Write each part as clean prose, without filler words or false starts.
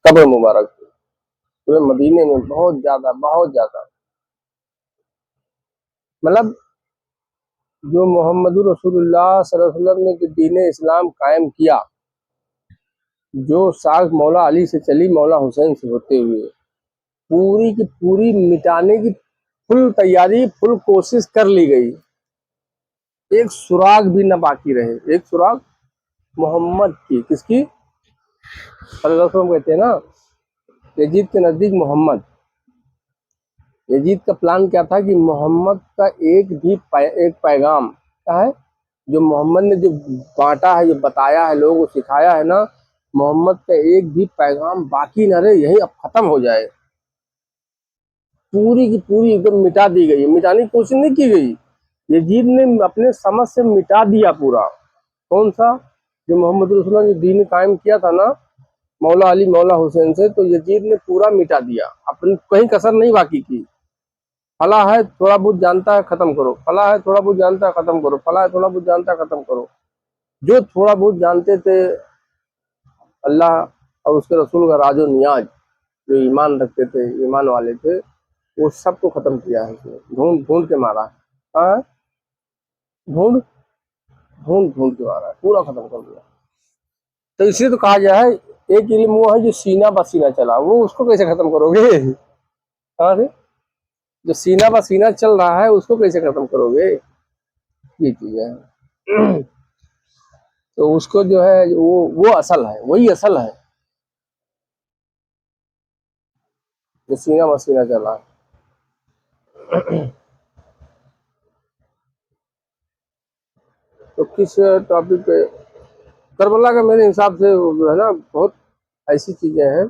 कब्र मुबारक पूरे मदीने में बहुत ज्यादा मतलब जो मोहम्मद रसूलुल्लाह सल्लल्लाहु अलैहि वसल्लम ने जो दीन इस्लाम कायम किया, जो साख मौला अली से चली मौला हुसैन से होते हुए, पूरी की पूरी मिटाने की फुल तैयारी, फुल कोशिश कर ली गई। एक सुराग भी न बाकी रहे। एक सुराग मोहम्मद की, किसकी? सल्लल्लाहु अलैहि वसल्लम कहते हैं ना, यजीद के नजदीक मोहम्मद। यजीद का प्लान क्या था कि मोहम्मद का एक पैगाम क्या है, जो मोहम्मद ने जो बांटा है, जो बताया है, लोगों को सिखाया है ना, मोहम्मद का एक भी पैगाम बाकी न रहे, यही अब खत्म हो जाए। पूरी की पूरी एकदम मिटा दी गई। मिटाने की कोशिश नहीं की गई, यजीद ने अपने समझ से मिटा दिया पूरा। कौन सा? जो मोहम्मद रसूलुल्लाह ने दीन कायम किया था ना, मौला अली मौला हुसैन से, तो यजीद ने पूरा मिटा दिया, अपनी कहीं कसर नहीं बाकी की। फला है थोड़ा बहुत जानता है, खत्म करो। फला है थोड़ा बहुत जानता है, खत्म करो। फला है थोड़ा बहुत जानता है, खत्म करो। जो थोड़ा बहुत जानते थे, अल्लाह और उसके रसूल का राजो नियाज, जो ईमान रखते थे, ईमान वाले थे, वो सबको खत्म किया है उसने, ढूंढ ढूंढ के मारा है। हाँ, ढूंढ ढूंढ ढूंढ के मारा है, पूरा खत्म कर दिया। तो इसलिए तो कहा गया है, एक इल्म वो है जो सीना बसीना चला, वो उसको कैसे खत्म करोगे? हाँ रे, जो सीना बसीना चल रहा है उसको कैसे खत्म करोगे? ये चीज है। तो उसको जो है वो असल है, वही असल है जो सीना बसीना चला। तो किस टॉपिक पे? करबला का मेरे हिसाब से जो है ना, बहुत ऐसी चीजें हैं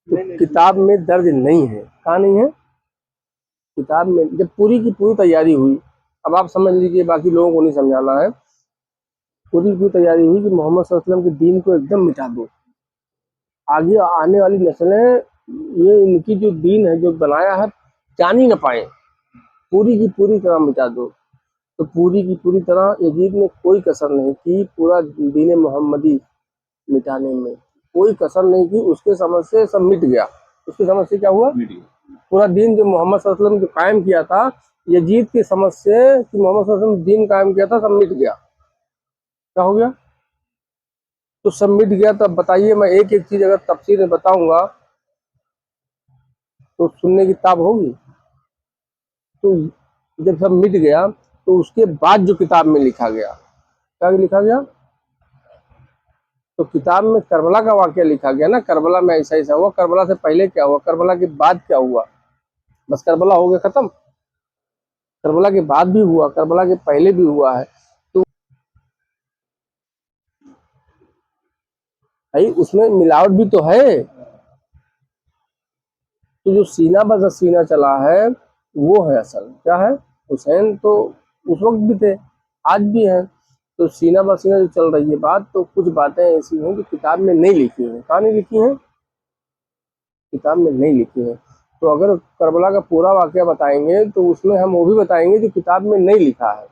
जो किताब में दर्ज नहीं है। कहाँ नहीं है? किताब में जब पूरी की पूरी तैयारी हुई, अब आप समझ लीजिए, बाकी लोगों को नहीं समझाना है, पूरी की पूरी तैयारी हुई कि मोहम्मद सल्लल्लाहु अलैहि वसल्लम के दीन को एकदम मिटा दो, आगे आने वाली नस्लें ये इनकी जो दीन है जो बनाया है जान ही न पाए, पूरी की पूरी तरह मिटा दो। तो पूरी की पूरी तरह यजीद ने कोई कसर नहीं की, पूरा दीन मोहम्मदी मिटाने में कोई कसर नहीं की। उसके समझ से सब मिट गया। उसकी समझ से क्या हुआ? पूरा दीन जो मोहम्मद सल्लल्लाहु अलैहि वसल्लम जो कायम किया था, यजीद की समझ से कि मोहम्मद सल्लल्लाहु अलैहि वसल्लम दीन कायम किया था, सब मिट गया। क्या हो गया? तो सब मिट गया। तब बताइए, मैं एक एक चीज अगर तफसीर में बताऊंगा तो सुनने की ताब होगी। तो जब सब मिट गया तो उसके बाद जो किताब में लिखा गया, क्या लिखा गया? तो किताब में करबला का वाकया लिखा गया ना, करबला में ऐसा ऐसा हुआ, करबला से पहले क्या हुआ, करबला के बाद क्या हुआ। बस करबला हो गया खत्म? करबला के बाद भी हुआ, करबला के पहले भी हुआ है। तो भाई उसमें मिलावट भी तो है। तो जो सीना बस सीना चला है वो है असल। क्या है? हुसैन तो उस वक्त भी थे, आज भी हैं। तो सीना बस सीना जो चल रही है बात, तो कुछ बातें ऐसी हैं जो किताब में नहीं लिखी हैं। कहाँ नहीं लिखी हैं? किताब में नहीं लिखी है। तो अगर करबला का पूरा वाकया बताएंगे तो उसमें हम वो भी बताएंगे जो किताब में नहीं लिखा है।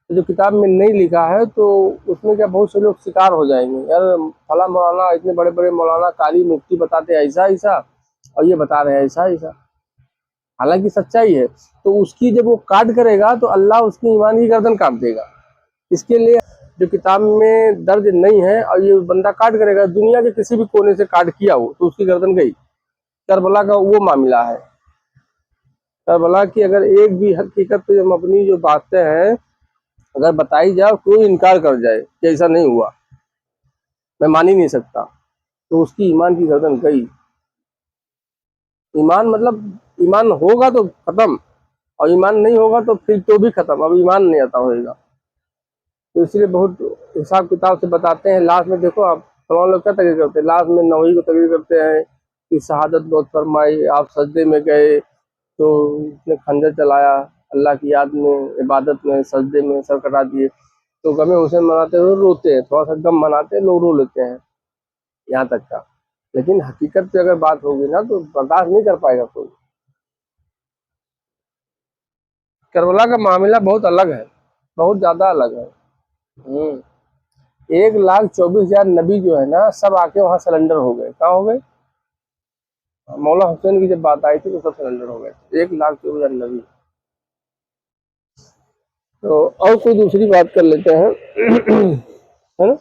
तो जो किताब में नहीं लिखा है तो उसमें क्या बहुत से लोग शिकार हो जाएंगे, यार फला मौलाना, इतने बड़े बड़े मौलाना कारी मुफ्ती बताते ऐसा ऐसा, और ये बता रहे हैं ऐसा ऐसा, हालांकि सच्चाई है। तो उसकी जब वो काट करेगा तो अल्लाह उसकी ईमान की गर्दन काट देगा। इसके लिए जो किताब में दर्ज नहीं है और ये बंदा काट करेगा, दुनिया के किसी भी कोने से काट किया हो तो उसकी गर्दन गई। करबला का वो मामला है। करबला की अगर एक भी हकीकत पे हम अपनी जो बातें हैं अगर बताई जाए, कोई इनकार कर जाए कि ऐसा नहीं हुआ, मैं मान ही नहीं सकता, तो उसकी ईमान की गर्दन गई। ईमान मतलब ईमान होगा तो खत्म, और ईमान नहीं होगा तो फिर तो भी खत्म, अब ईमान नहीं आता होगा। तो इसलिए बहुत हिसाब किताब से बताते हैं। लास्ट में देखो आप, तमाम लोग क्या तकरीर करते हैं, लास्ट में नवही को तकरीर करते हैं कि शहादत बहुत फरमाई, आप सजदे में गए तो उसने खंजर चलाया, अल्लाह की याद में, इबादत में, सजदे में सर कटा दिए। तो गमे हुसैन मनाते हुए रोते हैं, थोड़ा सा गम मनाते हैं लोग, रो लेते हैं, यहाँ तक का। लेकिन हकीकत पे अगर बात होगी ना तो बर्दाश्त नहीं कर पाएगा कोई। करबला का मामला बहुत अलग है, बहुत ज्यादा अलग है। 1,24,000 नबी जो है ना, सब आके वहां सरेंडर हो गए। कहाँ हो गए? मौला हुसैन की जब बात आई थी तो सब सरेंडर हो गए थे, 1,24,000 नबी। तो और कोई दूसरी बात कर लेते हैं है ना।